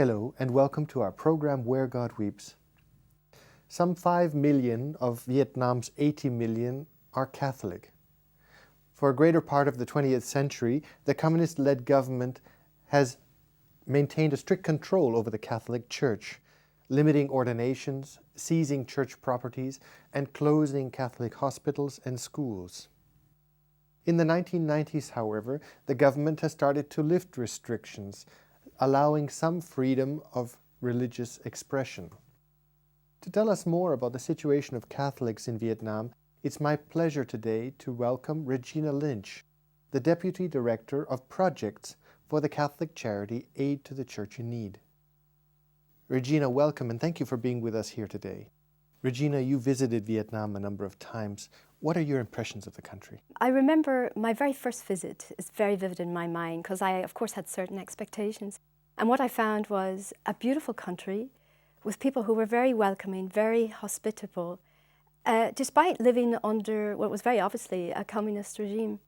Hello and welcome to our program Where God Weeps. Some 5 million of Vietnam's 80 million are Catholic. For a greater part of the 20th century, the communist-led government has maintained a strict control over the Catholic Church, limiting ordinations, seizing church properties, and closing Catholic hospitals and schools. In the 1990s, however, the government has started to lift restrictions, allowing some freedom of religious expression. To tell us more about the situation of Catholics in Vietnam, it's my pleasure today to welcome Regina Lynch, the Deputy Director of Projects for the Catholic charity Aid to the Church in Need. Regina, welcome and thank you for being with us here today. Regina, you visited Vietnam a number of times. What are your impressions of the country? I remember my very first visit is very vivid in my mind because I, of course, had certain expectations. And what I found was a beautiful country with people who were very welcoming, very hospitable, despite living under what was very obviously a communist regime.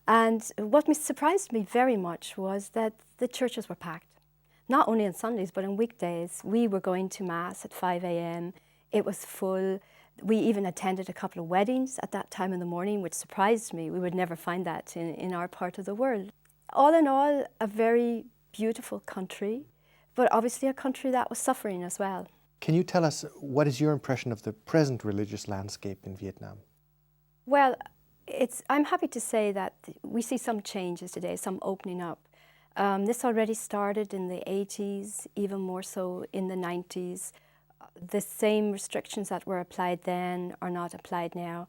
And what surprised me very much was that the churches were packed. Not only on Sundays, but on weekdays. We were going to Mass at 5 a.m. It was full. We even attended a couple of weddings at that time in the morning, which surprised me. We would never find that in our part of the world. All in all, a very beautiful country, but obviously a country that was suffering as well. Can you tell us what is your impression of the present religious landscape in Vietnam? Well, I'm happy to say that we see some changes today, some opening up. This already started in the 80s, even more so in the 90s. The same restrictions that were applied then are not applied now.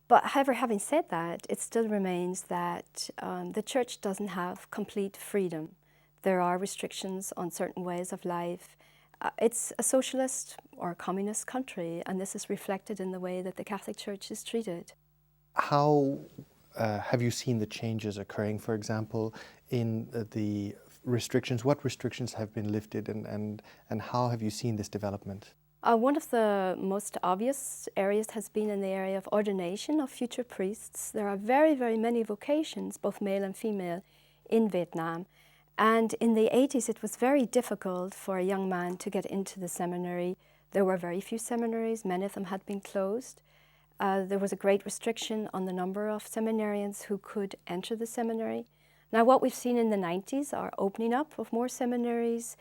But however, having said that, it still remains that the church doesn't have complete freedom. There are restrictions on certain ways of life. It's a socialist or a communist country, and this is reflected in the way that the Catholic Church is treated. How have you seen the changes occurring, for example, in the restrictions? What restrictions have been lifted and how have you seen this development? One of the most obvious areas has been in the area of ordination of future priests. There are very, very many vocations, both male and female, in Vietnam. And in the 80s, it was very difficult for a young man to get into the seminary. There were very few seminaries. Many of them had been closed. There was a great restriction on the number of seminarians who could enter the seminary. Now, what we've seen in the 90s are opening up of more seminaries.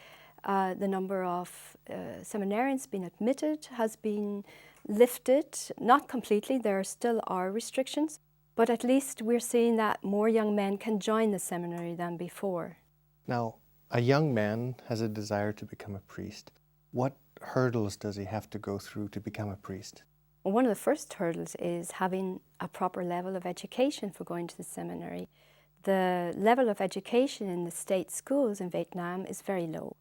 The number of seminarians being admitted has been lifted, not completely. There still are restrictions, but at least we're seeing that more young men can join the seminary than before. Now, a young man has a desire to become a priest. What hurdles does he have to go through to become a priest? Well, one of the first hurdles is having a proper level of education for going to the seminary. The level of education in the state schools in Vietnam is very low.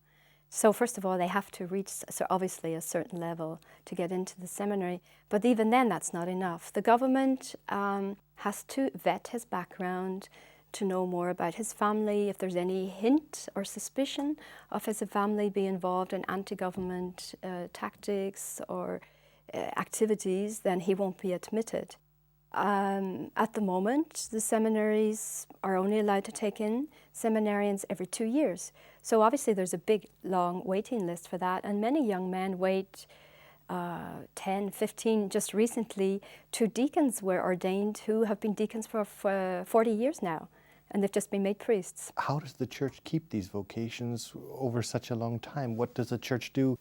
So first of all, they have to reach obviously a certain level to get into the seminary, but even then that's not enough. The government has to vet his background, to know more about his family. If there's any hint or suspicion of his family being involved in anti-government tactics or activities, then he won't be admitted. At the moment, the seminaries are only allowed to take in seminarians every 2 years. So obviously there's a big, long waiting list for that, and many young men wait 10, 15, just recently, 2 deacons were ordained who have been deacons for 40 years now, and they've just been made priests. How does the church keep these vocations over such a long time? What does the church do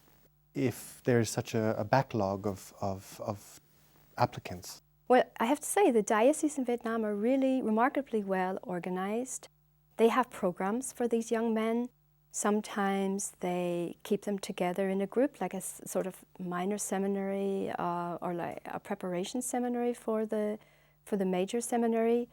if there's such a backlog of applicants? Well, I have to say the dioceses in Vietnam are really remarkably well organized. They have programs for these young men. Sometimes they keep them together in a group, like a sort of minor seminary or like a preparation seminary for the major seminary.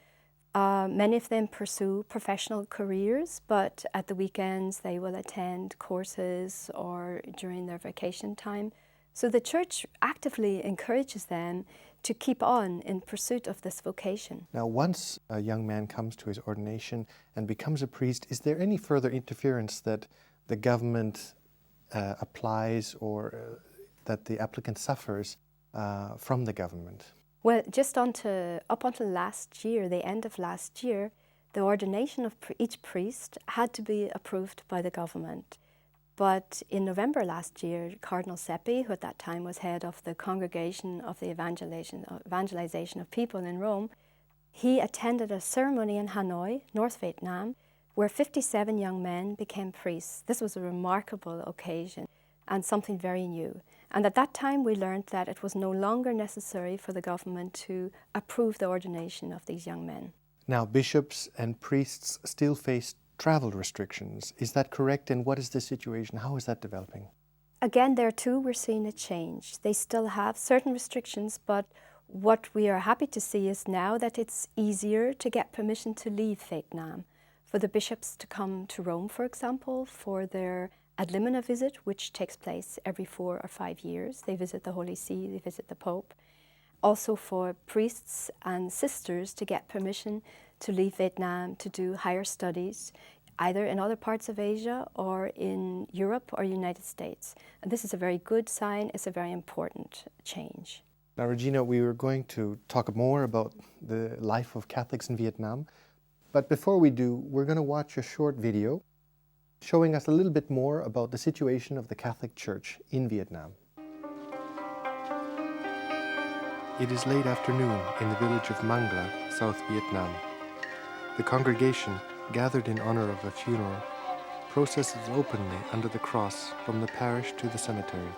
Many of them pursue professional careers, but at the weekends they will attend courses or during their vacation time. So the church actively encourages them to keep on in pursuit of this vocation. Now, once a young man comes to his ordination and becomes a priest, is there any further interference that the government applies or that the applicant suffers from the government? Well, just up until last year, the end of last year, the ordination of each priest had to be approved by the government. But in November last year, Cardinal Seppi, who at that time was head of the Congregation of the Evangelization of People in Rome, he attended a ceremony in Hanoi, North Vietnam, where 57 young men became priests. This was a remarkable occasion and something very new. And at that time we learned that it was no longer necessary for the government to approve the ordination of these young men. Now, bishops and priests still face travel restrictions. Is that correct? And what is the situation? How is that developing? Again, there too, we're seeing a change. They still have certain restrictions, but what we are happy to see is now that it's easier to get permission to leave Vietnam. For the bishops to come to Rome, for example, for their ad limina visit, which takes place every 4 or 5 years. They visit the Holy See, they visit the Pope. Also for priests and sisters to get permission to leave Vietnam to do higher studies, either in other parts of Asia or in Europe or United States. And this is a very good sign, it's a very important change. Now, Regina, we were going to talk more about the life of Catholics in Vietnam, but before we do, we're going to watch a short video showing us a little bit more about the situation of the Catholic Church in Vietnam. It is late afternoon in the village of Mangla, South Vietnam. The congregation, gathered in honor of a funeral, processes openly under the cross from the parish to the cemetery.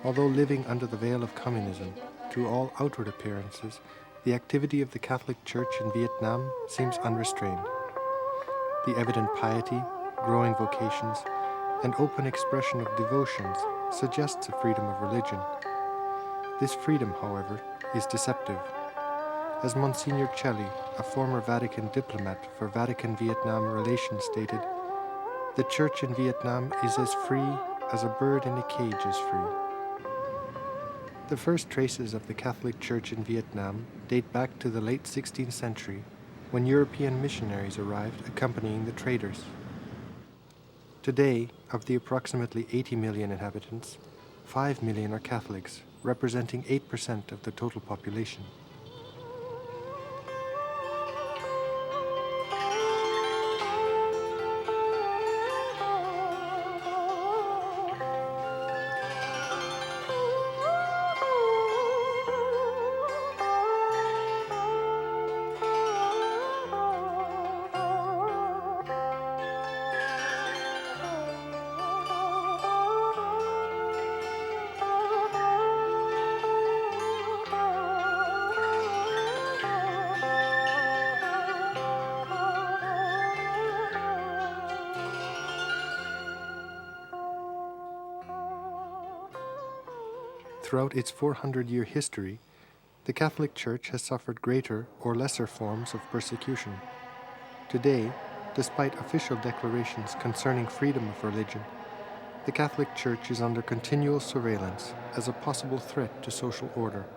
Although living under the veil of communism, to all outward appearances, the activity of the Catholic Church in Vietnam seems unrestrained. The evident piety, growing vocations, and open expression of devotions suggests a freedom of religion. This freedom, however, is deceptive. As Monsignor Celli, a former Vatican diplomat for Vatican-Vietnam relations, stated, "The Church in Vietnam is as free as a bird in a cage is free." The first traces of the Catholic Church in Vietnam date back to the late 16th century, when European missionaries arrived accompanying the traders. Today, of the approximately 80 million inhabitants, 5 million are Catholics, representing 8% of the total population. Throughout its 400-year history, the Catholic Church has suffered greater or lesser forms of persecution. Today, despite official declarations concerning freedom of religion, the Catholic Church is under continual surveillance as a possible threat to social order,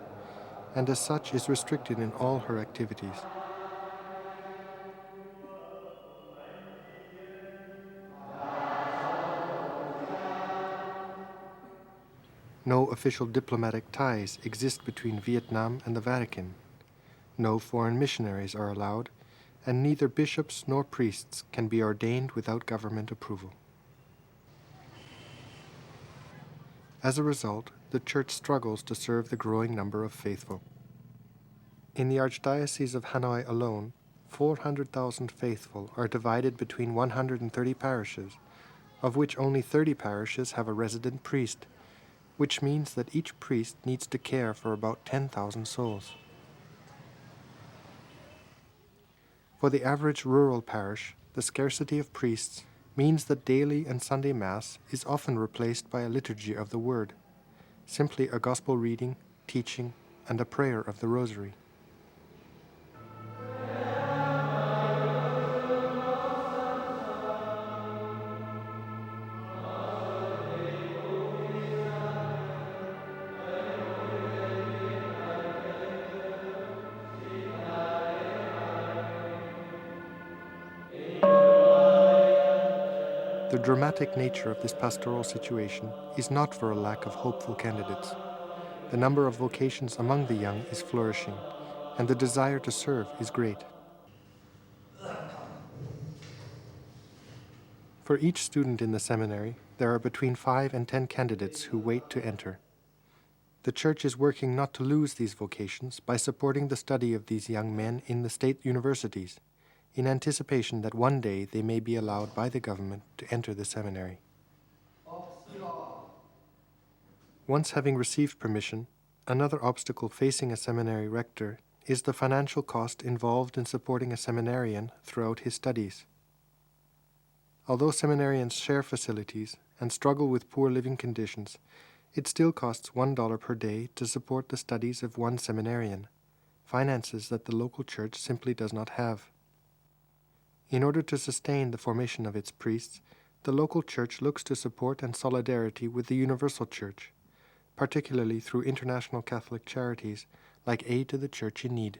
and as such is restricted in all her activities. No official diplomatic ties exist between Vietnam and the Vatican. No foreign missionaries are allowed, and neither bishops nor priests can be ordained without government approval. As a result, the Church struggles to serve the growing number of faithful. In the Archdiocese of Hanoi alone, 400,000 faithful are divided between 130 parishes, of which only 30 parishes have a resident priest, which means that each priest needs to care for about 10,000 souls. For the average rural parish, the scarcity of priests means that daily and Sunday Mass is often replaced by a liturgy of the Word, simply a gospel reading, teaching, and a prayer of the Rosary. The dramatic nature of this pastoral situation is not for a lack of hopeful candidates. The number of vocations among the young is flourishing, and the desire to serve is great. For each student in the seminary, there are between 5 and 10 candidates who wait to enter. The Church is working not to lose these vocations by supporting the study of these young men in the state universities, in anticipation that one day they may be allowed by the government to enter the seminary. Once having received permission, another obstacle facing a seminary rector is the financial cost involved in supporting a seminarian throughout his studies. Although seminarians share facilities and struggle with poor living conditions, it still costs $1 per day to support the studies of one seminarian, finances that the local church simply does not have. In order to sustain the formation of its priests, the local church looks to support and solidarity with the universal church, particularly through international Catholic charities like Aid to the Church in Need.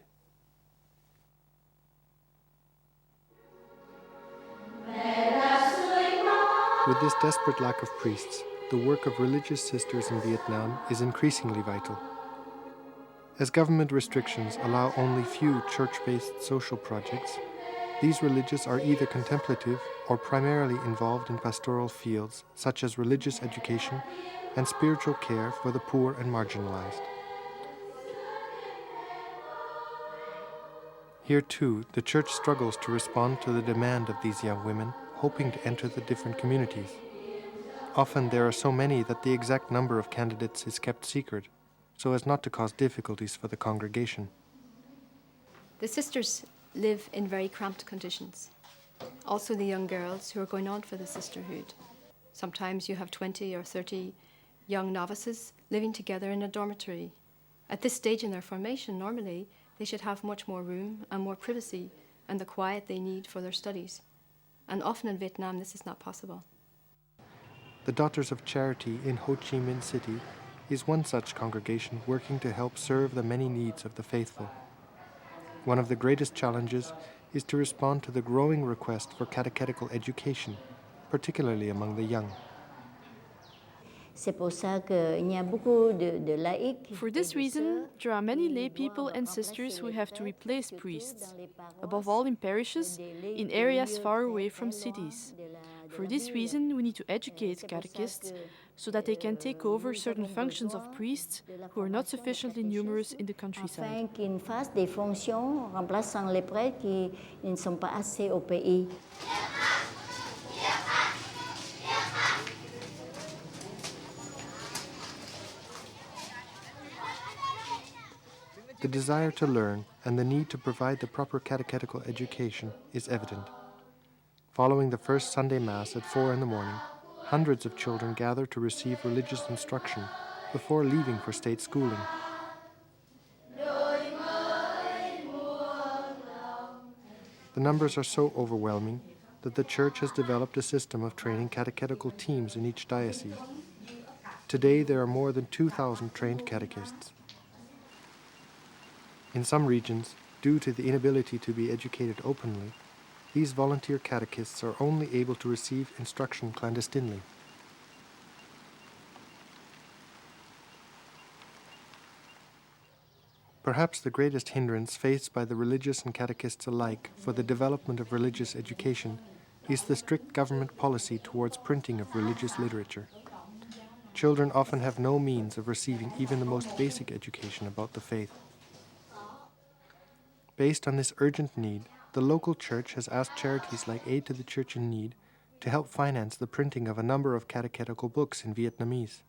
With this desperate lack of priests, the work of religious sisters in Vietnam is increasingly vital. As government restrictions allow only few church-based social projects, these religious are either contemplative or primarily involved in pastoral fields such as religious education and spiritual care for the poor and marginalized. Here too, the Church struggles to respond to the demand of these young women hoping to enter the different communities. Often there are so many that the exact number of candidates is kept secret, so as not to cause difficulties for the congregation. The sisters live in very cramped conditions. Also the young girls who are going on for the sisterhood. Sometimes you have 20 or 30 young novices living together in a dormitory. At this stage in their formation, normally, they should have much more room and more privacy and the quiet they need for their studies. And often in Vietnam, this is not possible. The Daughters of Charity in Ho Chi Minh City is one such congregation working to help serve the many needs of the faithful. One of the greatest challenges is to respond to the growing request for catechetical education, particularly among the young. For this reason, there are many lay people and sisters who have to replace priests, above all in parishes, in areas far away from cities. For this reason, we need to educate catechists so that they can take over certain functions of priests who are not sufficiently numerous in the countryside. The desire to learn and the need to provide the proper catechetical education is evident. Following the first Sunday Mass at 4 a.m, hundreds of children gather to receive religious instruction before leaving for state schooling. The numbers are so overwhelming that the Church has developed a system of training catechetical teams in each diocese. Today there are more than 2,000 trained catechists. In some regions, due to the inability to be educated openly, these volunteer catechists are only able to receive instruction clandestinely. Perhaps the greatest hindrance faced by the religious and catechists alike for the development of religious education is the strict government policy towards printing of religious literature. Children often have no means of receiving even the most basic education about the faith. Based on this urgent need, the local church has asked charities like Aid to the Church in Need to help finance the printing of a number of catechetical books in Vietnamese.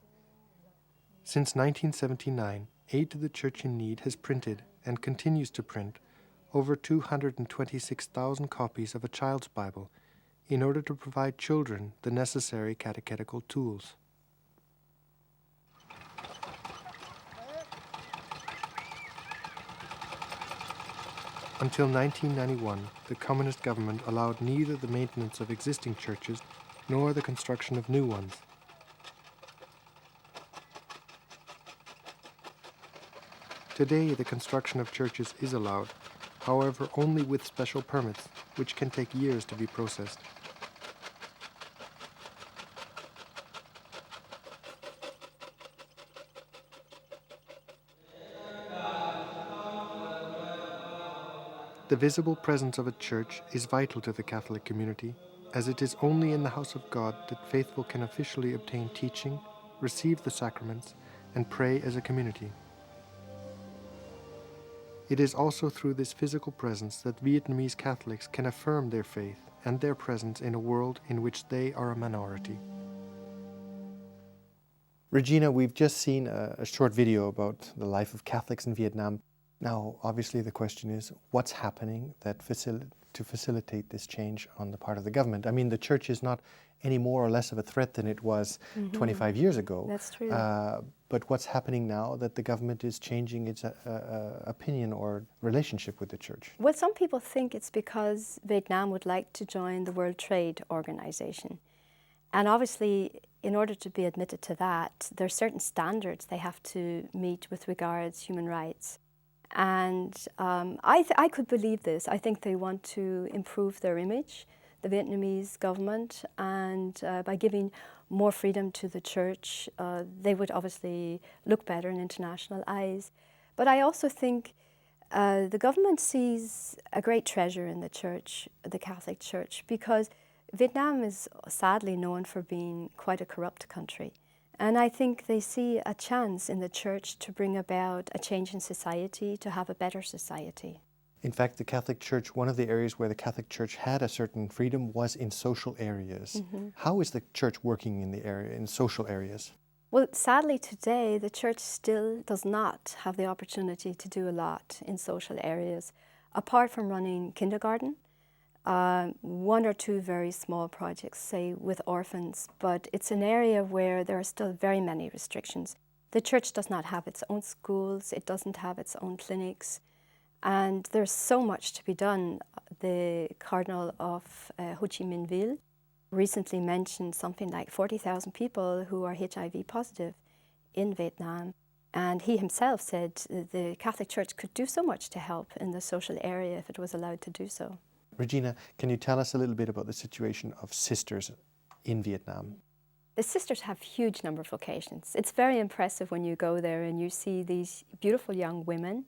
Since 1979, Aid to the Church in Need has printed and continues to print over 226,000 copies of a child's Bible in order to provide children the necessary catechetical tools. Until 1991, the communist government allowed neither the maintenance of existing churches nor the construction of new ones. Today, the construction of churches is allowed, however only with special permits, which can take years to be processed. The visible presence of a church is vital to the Catholic community as it is only in the house of God that faithful can officially obtain teaching, receive the sacraments, and pray as a community. It is also through this physical presence that Vietnamese Catholics can affirm their faith and their presence in a world in which they are a minority. Regina, we've just seen a short video about the life of Catholics in Vietnam. Now, obviously the question is, what's happening to facilitate this change on the part of the government? I mean, the church is not any more or less of a threat than it was 25 years ago. That's true. But what's happening now that the government is changing its opinion or relationship with the church? Well, some people think it's because Vietnam would like to join the World Trade Organization. And obviously, in order to be admitted to that, there are certain standards they have to meet with regards to human rights. And I could believe this. I think they want to improve their image, the Vietnamese government, and by giving more freedom to the church, they would obviously look better in international eyes. But I also think the government sees a great treasure in the church, the Catholic Church, because Vietnam is sadly known for being quite a corrupt country. And I think they see a chance in the church to bring about a change in society, to have a better society. In fact, the Catholic Church, one of the areas where the Catholic Church had a certain freedom was in social areas. How is the church working in social areas? Well, sadly today, the church still does not have the opportunity to do a lot in social areas, apart from running kindergarten, one or two very small projects, say with orphans, but it's an area where there are still very many restrictions. The church does not have its own schools, it doesn't have its own clinics, and there's so much to be done. The Cardinal of Ho Chi Minh Ville recently mentioned something like 40,000 people who are HIV positive in Vietnam, and he himself said the Catholic Church could do so much to help in the social area if it was allowed to do so. Regina, can you tell us a little bit about the situation of sisters in Vietnam? The sisters have a huge number of vocations. It's very impressive when you go there and you see these beautiful young women,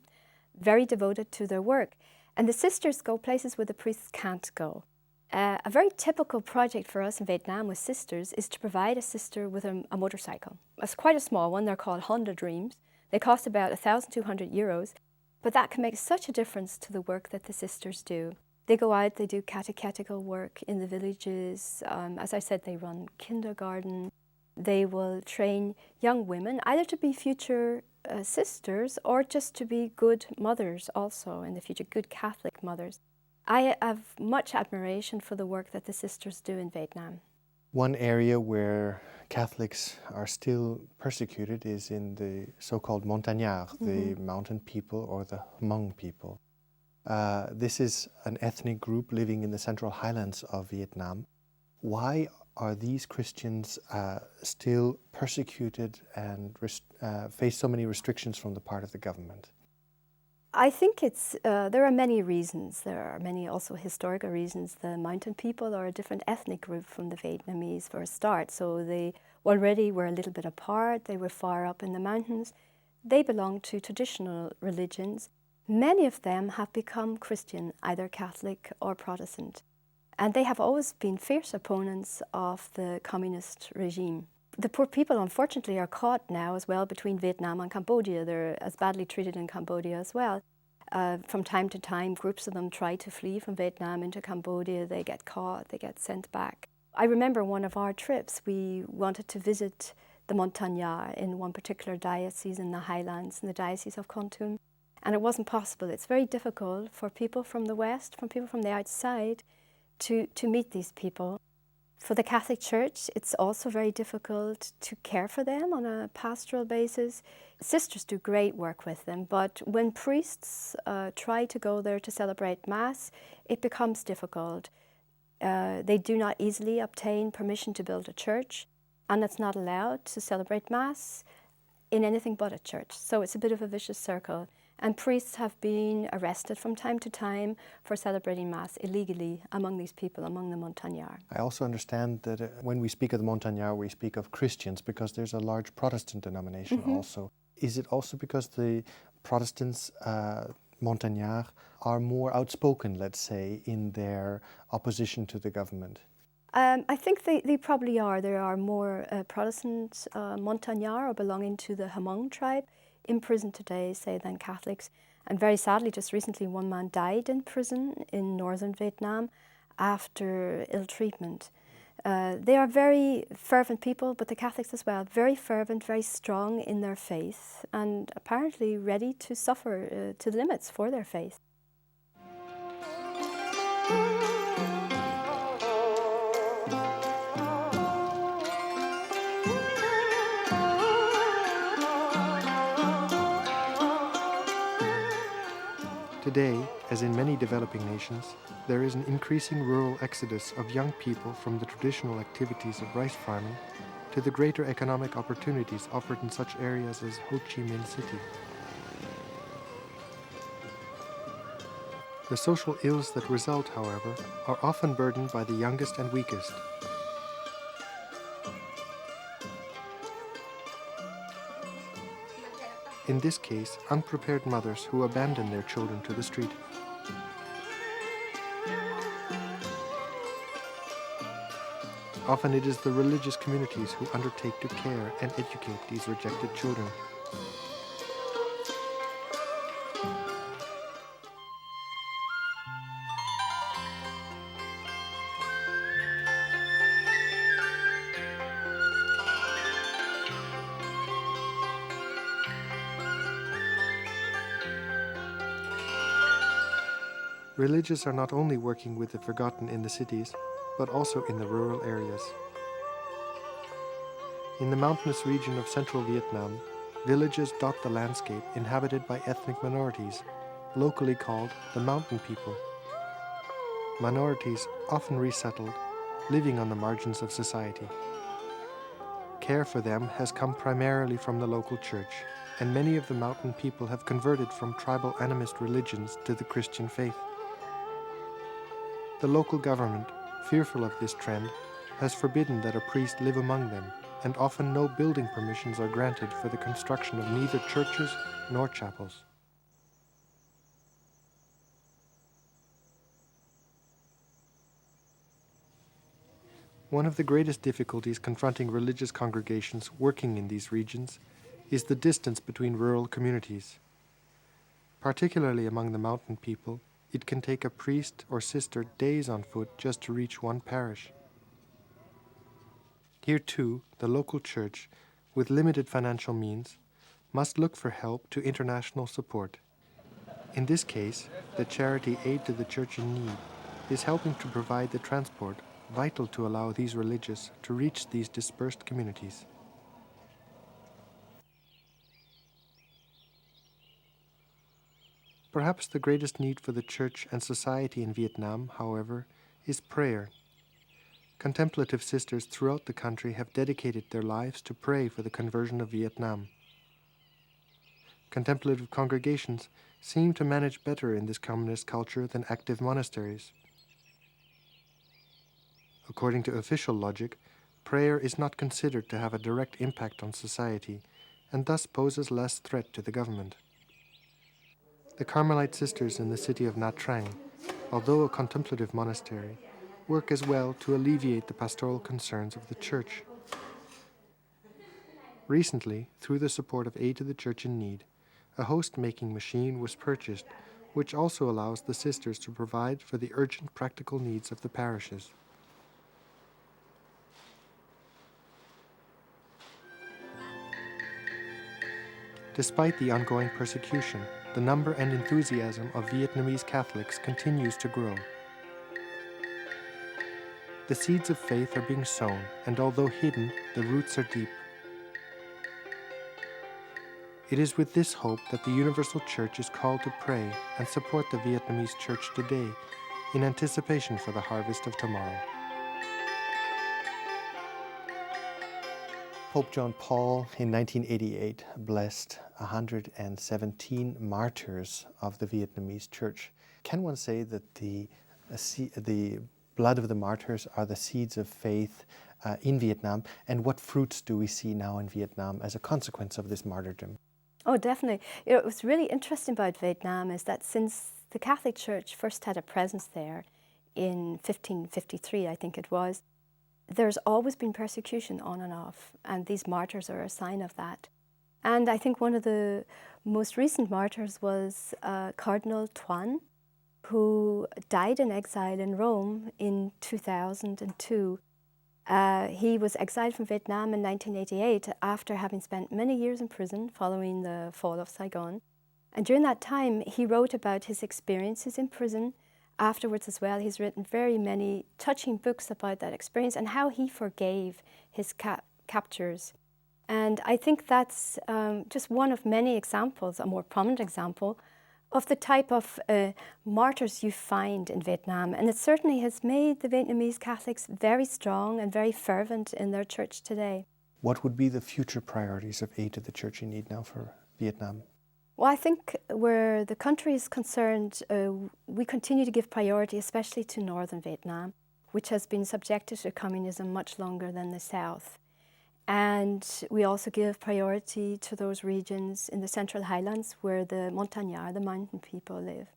very devoted to their work. And the sisters go places where the priests can't go. A very typical project for us in Vietnam with sisters is to provide a sister with a motorcycle. It's quite a small one. They're called Honda Dreams. They cost about 1,200 euros, but that can make such a difference to the work that the sisters do. They go out, they do catechetical work in the villages. As I said, they run kindergarten. They will train young women either to be future sisters or just to be good mothers also in the future, good Catholic mothers. I have much admiration for the work that the sisters do in Vietnam. One area where Catholics are still persecuted is in the so-called montagnards, the mountain people or the Hmong people. This is an ethnic group living in the central highlands of Vietnam. Why are these Christians still persecuted and face so many restrictions from the part of the government? I think there are many reasons. There are many also historical reasons. The mountain people are a different ethnic group from the Vietnamese for a start. So they already were a little bit apart. They were far up in the mountains. They belong to traditional religions. Many of them have become Christian, either Catholic or Protestant. And they have always been fierce opponents of the communist regime. The poor people, unfortunately, are caught now as well between Vietnam and Cambodia. They're as badly treated in Cambodia as well. From time to time, groups of them try to flee from Vietnam into Cambodia. They get caught, they get sent back. I remember one of our trips, we wanted to visit the Montagnards in one particular diocese in the highlands, in the Diocese of Kon Tum. And it wasn't possible. It's very difficult for people from the West, from people from the outside, to meet these people. For the Catholic Church, it's also very difficult to care for them on a pastoral basis. Sisters do great work with them, but when priests try to go there to celebrate Mass, it becomes difficult. They do not easily obtain permission to build a church, and it's not allowed to celebrate Mass in anything but a church. So it's a bit of a vicious circle. And priests have been arrested from time to time for celebrating Mass illegally among these people, among the Montagnards. I also understand that when we speak of the Montagnards, we speak of Christians because there's a large Protestant denomination also. Is it also because the Protestants, Montagnards, are more outspoken, let's say, in their opposition to the government? I think they probably are. There are more Protestant Montagnard or belonging to the Hmong tribe in prison today, say, than Catholics. And very sadly, just recently, one man died in prison in northern Vietnam after ill treatment. They are very fervent people, but the Catholics as well, very fervent, very strong in their faith, and apparently ready to suffer to the limits for their faith. Today, as in many developing nations, there is an increasing rural exodus of young people from the traditional activities of rice farming to the greater economic opportunities offered in such areas as Ho Chi Minh City. The social ills that result, however, are often burdened by the youngest and weakest. In this case, unprepared mothers who abandon their children to the street. Often it is the religious communities who undertake to care and educate these rejected children. Religious are not only working with the forgotten in the cities, but also in the rural areas. In the mountainous region of central Vietnam, villages dot the landscape inhabited by ethnic minorities, locally called the mountain people. Minorities often resettled, living on the margins of society. Care for them has come primarily from the local church, and many of the mountain people have converted from tribal animist religions to the Christian faith. The local government, fearful of this trend, has forbidden that a priest live among them, and often no building permissions are granted for the construction of neither churches nor chapels. One of the greatest difficulties confronting religious congregations working in these regions is the distance between rural communities. Particularly among the mountain people, it can take a priest or sister days on foot just to reach one parish. Here too, the local church, with limited financial means, must look for help to international support. In this case, the charity Aid to the Church in Need is helping to provide the transport vital to allow these religious to reach these dispersed communities. Perhaps the greatest need for the church and society in Vietnam, however, is prayer. Contemplative sisters throughout the country have dedicated their lives to pray for the conversion of Vietnam. Contemplative congregations seem to manage better in this communist culture than active monasteries. According to official logic, prayer is not considered to have a direct impact on society, and thus poses less threat to the government. The Carmelite sisters in the city of Nha Trang, although a contemplative monastery, work as well to alleviate the pastoral concerns of the church. Recently, through the support of Aid to the Church in Need, a host-making machine was purchased, which also allows the sisters to provide for the urgent practical needs of the parishes. Despite the ongoing persecution, the number and enthusiasm of Vietnamese Catholics continues to grow. The seeds of faith are being sown, and although hidden, the roots are deep. It is with this hope that the Universal Church is called to pray and support the Vietnamese Church today in anticipation for the harvest of tomorrow. Pope John Paul in 1988 blessed 117 martyrs of the Vietnamese Church. Can one say that the blood of the martyrs are the seeds of faith in Vietnam? And what fruits do we see now in Vietnam as a consequence of this martyrdom? Oh, definitely. You know, what's really interesting about Vietnam is that since the Catholic Church first had a presence there in 1553, I think it was, there's always been persecution on and off, and these martyrs are a sign of that. And I think one of the most recent martyrs was Cardinal Tuan, who died in exile in Rome in 2002. He was exiled from Vietnam in 1988 after having spent many years in prison following the fall of Saigon. And during that time, he wrote about his experiences in prison. Afterwards as well, he's written very many touching books about that experience and how he forgave his captors. And I think that's just one of many examples, a more prominent example, of the type of martyrs you find in Vietnam. And it certainly has made the Vietnamese Catholics very strong and very fervent in their church today. What would be the future priorities of aid to the church in need now for Vietnam? Well, I think where the country is concerned, we continue to give priority, especially to northern Vietnam, which has been subjected to communism much longer than the south. And we also give priority to those regions in the Central Highlands where the Montagnard, the mountain people, live.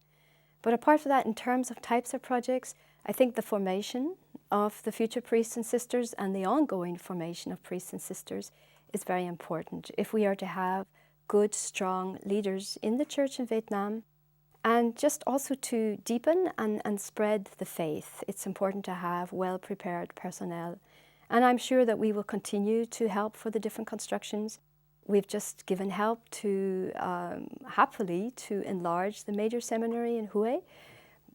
But apart from that, in terms of types of projects, I think the formation of the future priests and sisters and the ongoing formation of priests and sisters is very important if we are to have good, strong leaders in the church in Vietnam, and just also to deepen and spread the faith. It's important to have well-prepared personnel. And I'm sure that we will continue to help for the different constructions. We've just given help to, happily, to enlarge the major seminary in Hue.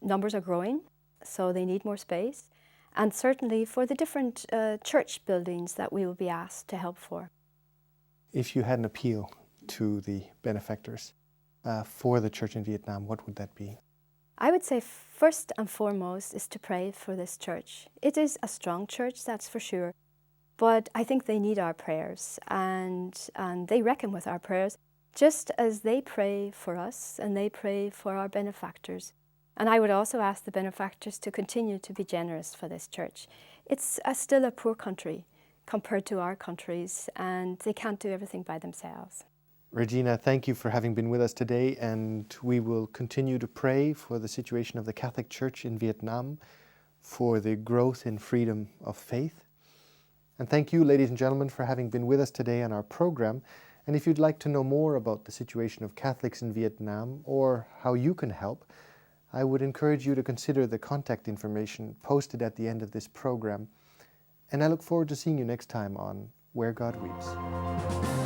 Numbers are growing, so they need more space. And certainly for the different church buildings that we will be asked to help for. If you had an appeal to the benefactors for the church in Vietnam, what would that be? I would say first and foremost is to pray for this church. It is a strong church, that's for sure, but I think they need our prayers, and they reckon with our prayers, just as they pray for us and they pray for our benefactors. And I would also ask the benefactors to continue to be generous for this church. It's still a poor country compared to our countries, and they can't do everything by themselves. Regina, thank you for having been with us today, and we will continue to pray for the situation of the Catholic Church in Vietnam, for the growth in freedom of faith. And thank you, ladies and gentlemen, for having been with us today on our program. And if you'd like to know more about the situation of Catholics in Vietnam or how you can help, I would encourage you to consider the contact information posted at the end of this program. And I look forward to seeing you next time on Where God Weeps.